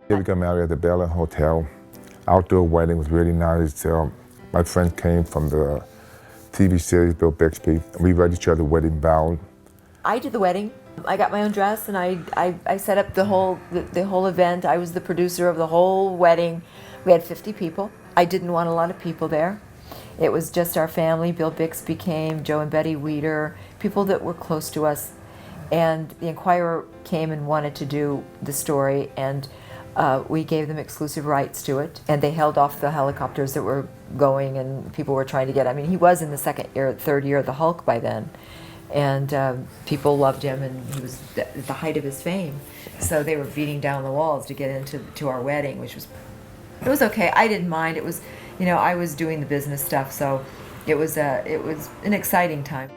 We got married at the Bel Hotel. Outdoor wedding was really nice. My friends came from the TV series Bill Bixby. We read each other wedding vows. I did the wedding. I got my own dress and I set up the whole event. I was the producer of the whole wedding. We had 50 people. I didn't want a lot of people there. It was just our family. Bill Bixby came, Joe and Betty Weeder, people that were close to us. And the Enquirer came and wanted to do the story, and we gave them exclusive rights to it. And they held off the helicopters that were going, and people were trying to get. I mean, he was in the third year of the Hulk by then, and people loved him, and he was at the height of his fame. So they were beating down the walls to get into our wedding, which was, it was okay. I didn't mind. It was, you know, I was doing the business stuff, so it was an exciting time.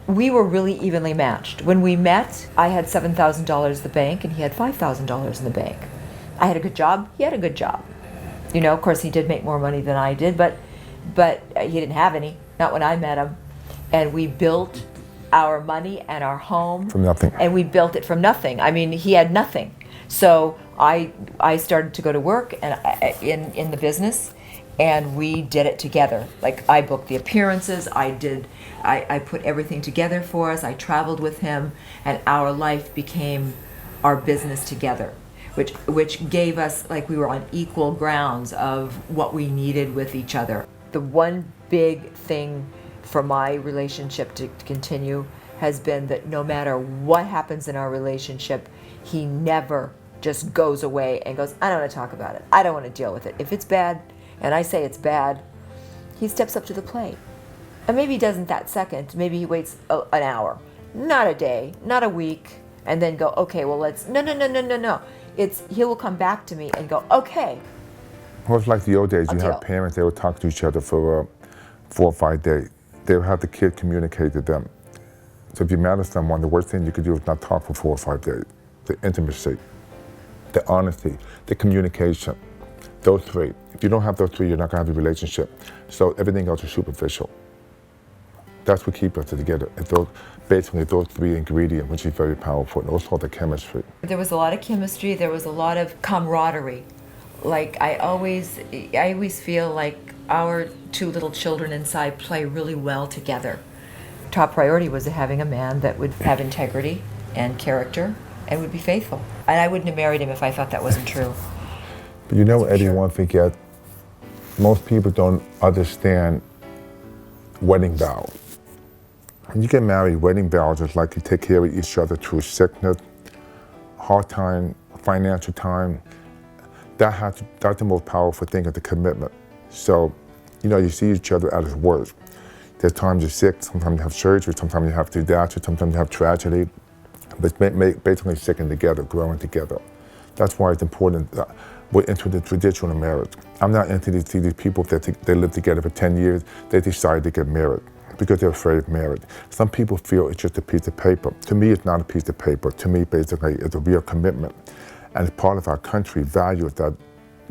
We were really evenly matched. When we met, I had $7,000 in the bank and he had $5,000 in the bank. I had a good job, he had a good job. You know, of course he did make more money than I did, but he didn't have any, not when I met him. And we built our money and our home. From nothing. And we built it from nothing. I mean, he had nothing. So I started to go to work and in the business, and we did it together. Like, I booked the appearances, I put everything together for us, I traveled with him, and our life became our business together, which gave us, like, we were on equal grounds of what we needed with each other. The one big thing for my relationship to continue has been that no matter what happens in our relationship, he never just goes away and goes, I don't want to talk about it, I don't want to deal with it. If it's bad, and I say it's bad, he steps up to the plate. And maybe he doesn't that second, maybe he waits an hour, not a day, not a week, and then go, okay, well let's, no. He will come back to me and go, okay. Well, it's like the old days, I'll you deal. have parents, they would talk to each other for 4 or 5 days. They would have the kid communicate to them. So if you marry someone, the worst thing you could do is not talk for 4 or 5 days. The intimacy, the honesty, the communication. Those three. If you don't have those three, you're not going to have a relationship. So everything else is superficial. That's what keeps us together. Basically, those three ingredients, which is very powerful, and also the chemistry. There was a lot of chemistry. There was a lot of camaraderie. Like, I always feel like our 2 little children inside play really well together. Top priority was having a man that would have integrity and character and would be faithful. And I wouldn't have married him if I thought that wasn't true. But you know, Eddie, one thing yet, most people don't understand wedding vows. When you get married, wedding vows is like you take care of each other through sickness, hard time, financial time. That's the most powerful thing, is the commitment. So, you know, you see each other at its worst. There's times you're sick, sometimes you have surgery, sometimes you have disaster, sometimes you have tragedy. But basically sticking together, growing together. That's why it's important that we're into the traditional marriage. I'm not into these people that they live together for 10 years, they decide to get married because they're afraid of marriage. Some people feel it's just a piece of paper. To me, it's not a piece of paper. To me, basically, it's a real commitment. And it's part of our country values that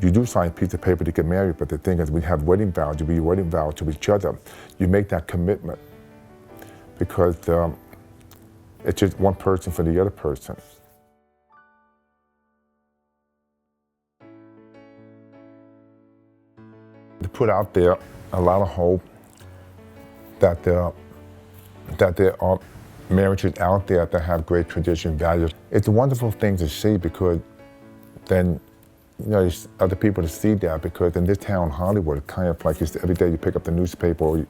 you do sign a piece of paper to get married, but the thing is, we have wedding vows, you be wedding vows to each other. You make that commitment because it's just one person for the other person. To put out there a lot of hope that there are marriages out there that have great tradition values. It's a wonderful thing to see, because then, you know, there's other people to see that, because in this town, Hollywood, it's kind of like every day you pick up the newspaper or you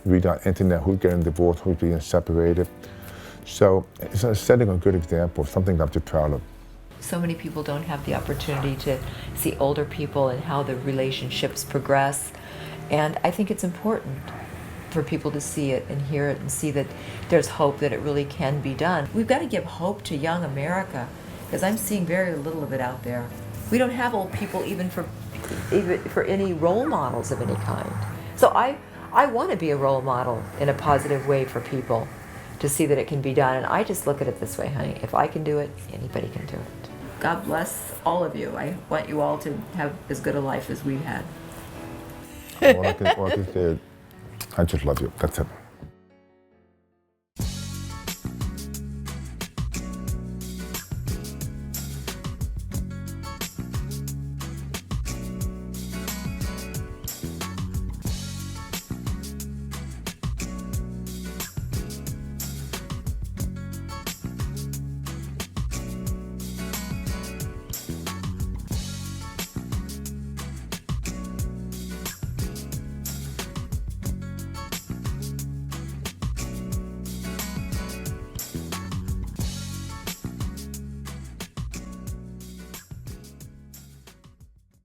read on the internet who's getting divorced, who's being separated. So it's setting a good example, something I'm just proud of. So many people don't have the opportunity to see older people and how the relationships progress. And I think it's important for people to see it and hear it and see that there's hope that it really can be done. We've got to give hope to young America, because I'm seeing very little of it out there. We don't have old people even for any role models of any kind. So I want to be a role model in a positive way for people to see that it can be done. And I just look at it this way, honey, if I can do it, anybody can do it. God bless all of you. I want you all to have as good a life as we've had. All I can say is, I just love you. That's it.